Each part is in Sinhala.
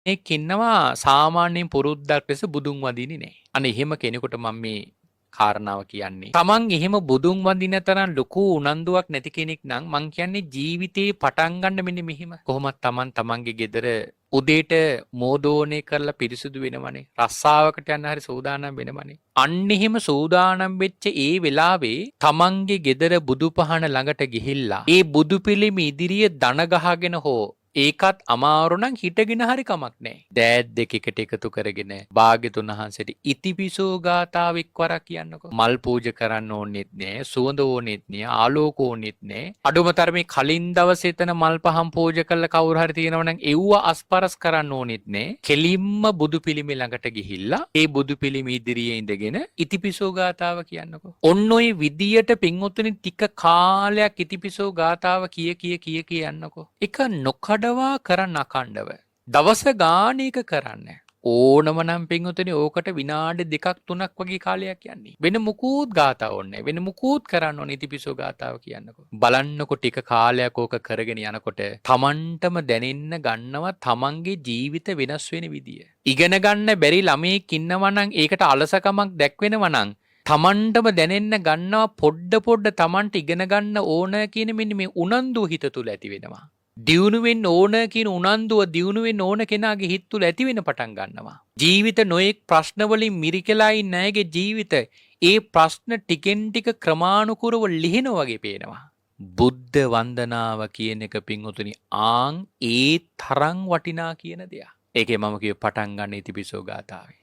ඉන්නවා සාමාන්‍යයෙන් පුරුද්දක් ලෙස බුදුන් වදින්නේ නැහැ. අනේ එහෙම කෙනෙකුට මම මේ කාරණාව කියන්නේ. තමන් එහෙම බුදුන් වඳින තරම් ලොකු උනන්දුවක් නැති කෙනෙක් නම් මං කියන්නේ ජීවිතේ පටන් ගන්න මෙන්න මෙහිම. කොහොමත් තමන්ගේ ගෙදර උදේට මෝදෝනේ කරලා පිරිසුදු වෙනවනේ. රස්සාවකට යන්න හරි සූදානම් වෙනවනේ. අන්න එහෙම සූදානම් වෙච්ච ඒ වෙලාවේ තමන්ගේ ගෙදර බුදු පහන ළඟට ගිහිල්ලා ඒ බුදු පිළිම ඉදිරියේ දන ගහගෙන හෝ ඒකත් අමාරු නම් හිටගෙන හරි කමක් නැහැ. දෑත් දෙක එකට එකතු කරගෙන භාග්‍යතුන් වහන්සේට ඉතිපිසෝ ගාථාව එක්වරක් කියන්නකෝ. මල් පූජා කරන්න ඕනෙත් නෑ, සුවඳ ඕනෙත් නෑ, ආලෝක ඕනෙත් නෑ. අඩුම තරමේ කලින් දවසේ එතන මල් පහන් පූජා කළා කවුරු හරි තියෙනවා නම් එව්ව අස්පරස් කරන්න ඕනෙත් නෑ. කෙලින්ම බුදු පිළිමේ ළඟට ගිහිල්ලා ඒ බුදු පිළිමේ ඉදිරියේ ඉඳගෙන ඉතිපිසෝ ගාථාව කියන්නකෝ. ඔන්න ඔය විදියට පින්වතුනි ටික කාලයක් ඉතිපිසෝ ගාථාව කිය යන්නකෝ. එක නොකඩවා කරන්න අකණ්ඩව. දවස ගානක කරන්න. ඕනම නම් පින්වතුනි ඕකට විනාඩි 2ක් 3ක් වගේ කාලයක් යන්නේ. වෙන මුකුත් ගාථා ඕනේ. වෙන මුකුත් කරන්න ඕනේ ඉතිපිසෝ ගාථාව කියන්නකෝ. බලන්නකො ටික කාලයක් ඕක කරගෙන යනකොට තමන්ටම දැනෙන්න ගන්නවා තමන්ගේ ජීවිත වෙනස් වෙන විදිය. ඉගෙන ගන්න බැරි ළමයෙක් ඉන්නවා නම් ඒකට අලසකමක් දැක්වෙනවා නම් තමන්ටම දැනෙන්න ගන්නවා පොඩ්ඩ තමන්ට ඉගෙන ගන්න ඕන කියන මෙන්න මේ උනන්දුව හිත තුල ඇති වෙනවා. දියුණුවෙන් ඕන කියන උනන්දුව දියුණුවෙන් ඕන කෙනාගේ හිත තුල ඇති වෙන පටන් ගන්නවා. ජීවිත නොඑක් ප්‍රශ්න වලින් මිරිකලා ඉන්න අයගේ ජීවිත ඒ ප්‍රශ්න ටිකෙන් ටික ක්‍රමානුකූලව ලිහිනවා වගේ පේනවා. බුද්ධ වන්දනාව කියන එක පින්වතුනි ආන් ඒ තරම් වටිනා කියන දෙයක්. ඒකේ මම කිව්ව පටන් ගන්න ඉතිපිසෝ ගාථාවේ.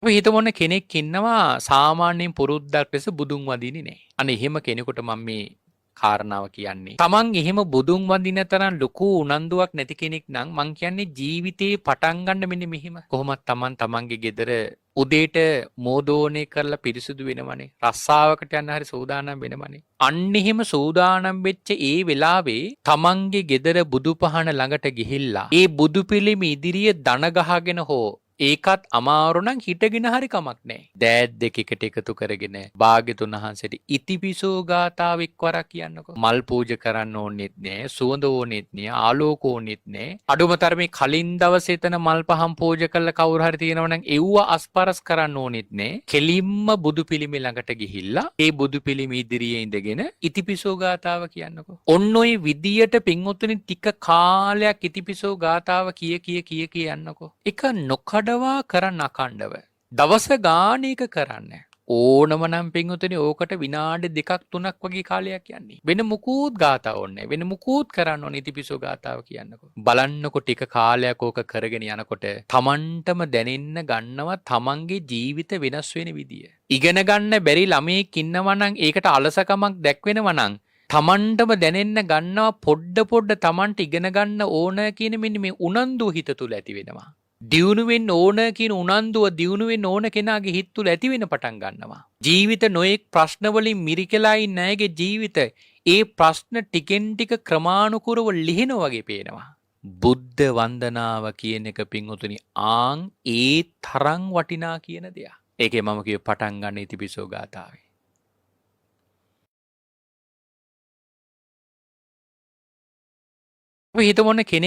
අපි හිතමු ඔන්න කෙනෙක් ඉන්නවා සාමාන්‍යයෙන් පුරුද්දක් ලෙස බුදුන් වදින්නේ නැහැ. අනේ එහෙම කෙනෙකුට මම මේ කාරණාව කියන්නේ. තමන් එහෙම බුදුන් වඳින තරම් ලොකු උනන්දුවක් නැති කෙනෙක් නම් මං කියන්නේ ජීවිතේ පටන් ගන්න මෙන්න මෙහිම. කොහොමත් තමන්ගේ ගෙදර උදේට මෝදෝනේ කරලා පිරිසුදු වෙනවනේ. රස්සාවකට යන්න හරි සූදානම් වෙනවනේ. අන්න එහෙම සූදානම් වෙච්ච ඒ වෙලාවේ තමන්ගේ ගෙදර බුදු පහන ළඟට ගිහිල්ලා ඒ බුදු පිළිම ඉදිරියේ දන ගහගෙන හෝ ඒකත් අමාරු නම් හිටගෙන හරි කමක් නැහැ. දෑත් දෙක එකට එකතු කරගෙන භාග්‍යතුන් වහන්සේට ඉතිපිසෝ ගාථාව එක්වරක් කියන්නකෝ. මල් පූජා කරන්න ඕනෙත් නෑ, සුවඳ ඕනෙත් නෑ, ආලෝක ඕනෙත් නෑ. අඩුම තරමේ කලින් දවසේ එතන මල් පහන් පූජා කළා කවුරු හරි තියෙනවා නම් එව්ව අස්පරස් කරන්න ඕනෙත් නෑ. කෙලින්ම බුදු පිළිමේ ළඟට ගිහිල්ලා ඒ බුදු පිළිමේ ඉදිරියේ ඉඳගෙන ඉතිපිසෝ ගාථාව කියන්නකෝ. ඔන්න ඔය විදියට පින්වතුනි ටික කාලයක් ඉතිපිසෝ ගාථාව කිය යන්නකෝ. එක නොකඩවා කරන්න අකණ්ඩව. දවස ගානක කරන්න. ඕනම නම් පින්වතුනි ඕකට විනාඩි 2ක් 3ක් වගේ කාලයක් යන්නේ. වෙන මුකුත් ගාථා ඕනේ. වෙන මුකුත් කරන්න ඕනේ ඉතිපිසෝ ගාථාව කියන්නකෝ. බලන්නකො ටික කාලයක් ඕක කරගෙන යනකොට තමන්ටම දැනෙන්න ගන්නවා තමන්ගේ ජීවිත වෙනස් වෙන විදිය. ඉගෙන ගන්න බැරි ළමයෙක් ඉන්නවා නම් ඒකට අලසකමක් දැක්වෙනවා නම් තමන්ටම දැනෙන්න ගන්නවා පොඩ්ඩ තමන්ට ඉගෙන ගන්න ඕන කියන මෙන්න මේ උනන්දුව හිත තුල ඇති වෙනවා. දියුණුවෙන් ඕන කියන උනන්දුව දියුණුවෙන් ඕන කෙනාගේ හිත තුල ඇති වෙන පටන් ගන්නවා. ජීවිත නොඑක් ප්‍රශ්න වලින් මිරිකලා ඉන්න අයගේ ජීවිත ඒ ප්‍රශ්න ටිකෙන් ටික ක්‍රමානුකූලව ලිහිනවා වගේ පේනවා. බුද්ධ වන්දනාව කියන එක පින්වතුනි ආන් ඒ තරම් වටිනා කියන දෙයක්. ඒකේ මම කිව්ව පටන් ගන්න ඉතිපිසෝ ගාථාවේ. අපි හිතමු ඔන්න කෙනෙක්